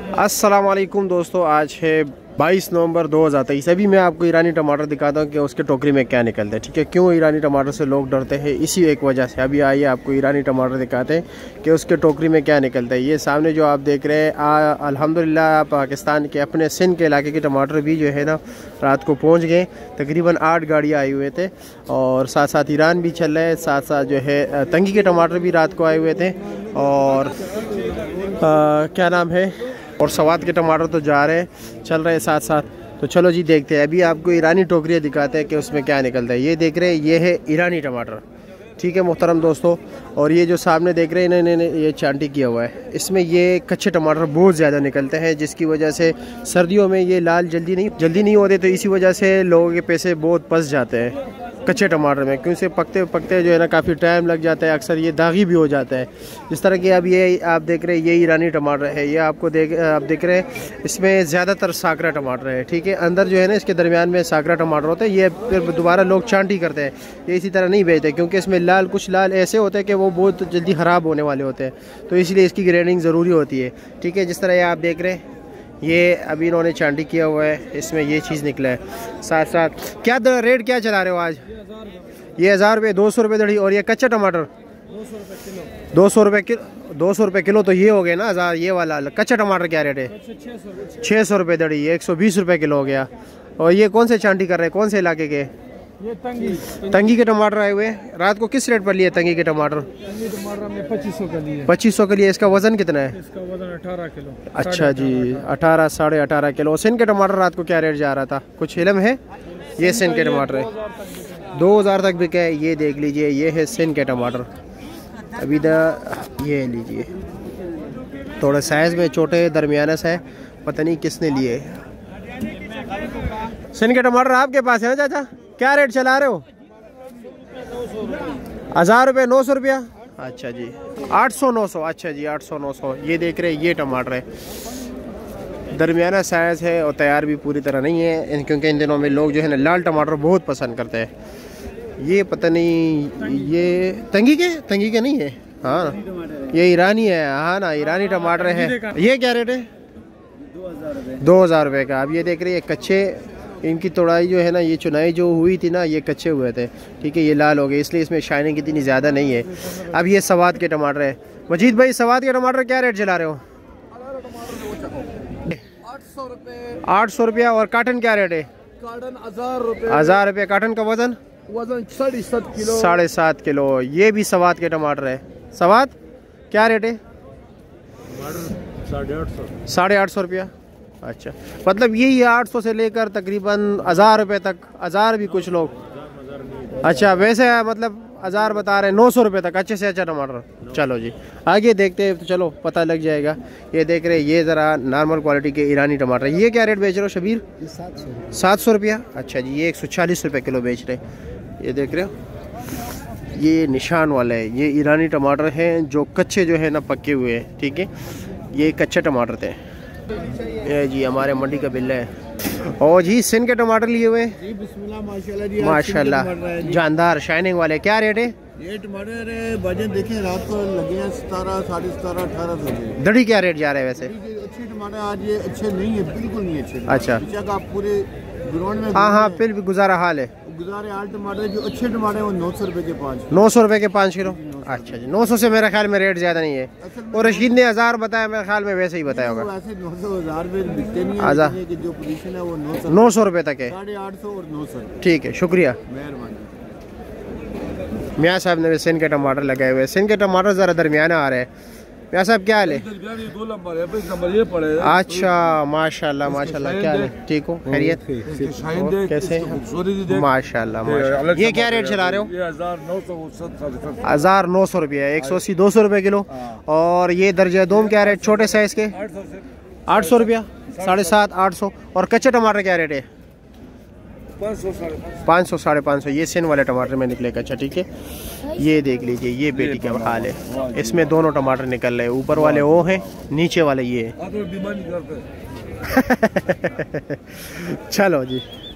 अस्सलाम वालेकुम दोस्तों, आज है 22 नवंबर 2023। अभी मैं आपको ईरानी टमाटर दिखाता हूँ कि उसके टोकरी में क्या निकलता है। ठीक है, क्यों ईरानी टमाटर से लोग डरते हैं, इसी एक वजह से। अभी आइए आपको ईरानी टमाटर दिखाते हैं कि उसके टोकरी में क्या निकलता है। ये सामने जो आप देख रहे हैं, अल्हम्दुलिल्लाह पाकिस्तान के अपने सिंध के इलाके के टमाटर भी जो है ना रात को पहुँच गए। तकरीबन 8 गाड़ियाँ आई हुए थे और साथ साथ ईरान भी चल रहे हैं, साथ साथ जो है तंगी के टमाटर भी रात को आए हुए थे और क्या नाम है, और सवाद के टमाटर तो जा रहे हैं, चल रहे हैं साथ साथ। तो चलो जी देखते हैं। अभी आपको ईरानी टोकरियाँ दिखाते हैं कि उसमें क्या निकलता है। ये देख रहे हैं, ये है ईरानी टमाटर। ठीक है मोहतरम दोस्तों, और ये जो सामने देख रहे हैं इन्होंने ये चांटी किया हुआ है। इसमें ये कच्चे टमाटर बहुत ज़्यादा निकलते हैं, जिसकी वजह से सर्दियों में ये लाल जल्दी नहीं होते, तो इसी वजह से लोगों के पैसे बहुत फंस जाते हैं कच्चे टमाटर में, क्योंकि पकते पकते जो है ना काफ़ी टाइम लग जाता है, अक्सर ये दागी भी हो जाता है। जिस तरह की अब ये आप देख रहे हैं, ये ईरानी टमाटर है। ये आप देख रहे हैं, इसमें ज़्यादातर साकरा टमाटर है। ठीक है, अंदर जो है ना इसके दरमियान में साकरा टमाटर होता है। ये फिर दोबारा लोग चांटी करते हैं, ये इसी तरह नहीं बेचते, क्योंकि इसमें कुछ लाल ऐसे होते हैं कि वो बहुत जल्दी ख़राब होने वाले होते हैं, तो इसलिए इसकी ग्रेडिंग ज़रूरी होती है। ठीक है, जिस तरह ये आप देख रहे हैं, ये अभी इन्होंने चांटी किया हुआ है, इसमें ये चीज़ निकला है। साथ साथ क्या रेट क्या चला रहे हो आज? ये 1000 रुपये, 200 रुपये दड़ी। और ये कच्चा टमाटर 200 रुपये किलो। तो ये हो गया ना 1000। ये वाला कच्चा टमाटर क्या रेट है? 600 रुपये दड़ी, 120 रुपये किलो हो गया। और ये कौन से चांटी कर रहे हैं, कौन से इलाके के? ये तंगी के टमाटर आए हुए। रात को किस रेट पर लिए तंगी के टमाटर? 2500 का लिए। 2500 के लिए। इसका वजन कितना है? इसका वजन 18 किलो। अच्छा जी, 18 साढ़े 18 किलो। सिंध के टमाटर रात को क्या रेट जा रहा था, कुछ इलम है? ये सिंध के टमाटर है, 2000 तक बिके। ये देख लीजिए, ये है सिंध के टमाटर। अभी ये लीजिए, थोड़ा साइज में छोटे दरमियाना सा है, पता नहीं किसने लिए। सिंध के टमाटर आपके पास है ना चाचा? क्या रेट चला रहे हो? 1000 रुपये, 900 रुपया। अच्छा जी, 800 900। अच्छा जी, 800 900। ये देख रहे हैं, ये टमाटर है, दरमियाना साइज़ है और तैयार भी पूरी तरह नहीं है, क्योंकि इन दिनों में लोग जो है ना लाल टमाटर बहुत पसंद करते हैं। ये पता नहीं, ये तंगी के नहीं है। हाँ, ये ईरानी है। हाँ ना, ईरानी टमाटर है। ये क्या रेट है? 2000 रुपये का। अब ये देख रहे हैं, कच्चे, इनकी तोड़ाई जो है ना, ये चुनाई जो हुई थी ना, ये कच्चे हुए थे। ठीक है, ये लाल हो गए, इसलिए इसमें शाइनिंग इतनी ज़्यादा नहीं है। अब ये सवाद के टमाटर है। मजीद भाई, सवाद के टमाटर क्या रेट चला रहे हो? 800 रुपया। और काटन क्या रेट है? काटन 1000 रुपये। 1000 रुपये काटन का। वजन 7.5 किलो। 7.5 किलो। ये भी सवाद के टमाटर है। सवाद क्या रेट है? 850 रुपया। अच्छा, मतलब यही 800 से लेकर तकरीबन 1000 रुपये तक। 1000 भी कुछ लोग। अच्छा, वैसे मतलब 1000 बता रहे हैं, 900 रुपये तक अच्छे से अच्छा टमाटर। चलो जी आगे देखते हैं, तो चलो पता लग जाएगा। ये देख रहे हैं, ये ज़रा नॉर्मल क्वालिटी के ईरानी टमाटर। ये क्या रेट बेच रहे हो शबीर? 700 रुपया। अच्छा जी, ये 140 रुपये किलो बेच रहे हैं। ये देख रहे हो, ये निशान वाला है, ये ईरानी टमाटर हैं जो कच्चे जो है ना पके हुए हैं। ठीक है, ये कच्चे टमाटर थे। ये जी हमारे मंडी का बिल है। और जी सिंध के टमाटर लिए हुए जी, बिस्मिल्लाह माशाल्लाह जी, माशाल्लाह, जानदार शाइनिंग वाले। क्या रेट है? ये टमाटर वजन देखें, रात को लगे हैं 17 साढ़े 17 1800। दड़ी क्या रेट जा रहा है वैसे? अच्छे टमाटर आज ये अच्छे नहीं है, बिल्कुल नहीं अच्छे। अच्छा, आप पूरे ग्राउंड में। हाँ, फिर भी गुजारा हाल है। हाल टमाटर जो अच्छे टमाटर वो 900 रुपये के 5। 900 रुपये के 5 किलो। अच्छा जी, 900 से मेरे ख्याल में रेट ज़्यादा नहीं है। और रशीद ने 1000 बताया, मेरे ख्याल में वैसे ही बताया होगा। वैसे 900 1000 बिकते नहीं है, कि जो पोजीशन है वो 900 रुपये तक है। 850 और 900। ठीक है, शुक्रिया। मेहरबानी। मियाँ साहब ने सिंध के टमाटर लगाए हुए हैं। सिंध के टमाटर ज़रा दरमियाना आ रहे हैं। मियाँ साहब क्या हाल है? 2 नंबर है, नंबर ये पड़े। अच्छा, माशाल्लाह माशाल्लाह, क्या हाल है? ठीक हो, खैरियत? कैसे? माशाल्लाह माशाल्लाह। ये क्या रेट चला रहे हो? 1900 रुपये, 180 200 रुपये किलो। और ये दर्जा दोम क्या रेट छोटे साइज के? 800 रुपया, 750 800। और कच्चे टमाटर क्या रेट है? 500 550। ये सिंध वाले टमाटर में निकलेगा। अच्छा ठीक है, ये देख लीजिए, ये बेटी का हाल है। इसमें दोनों टमाटर निकल रहे हैं, ऊपर वाले वो हैं, नीचे वाले ये है। चलो जी।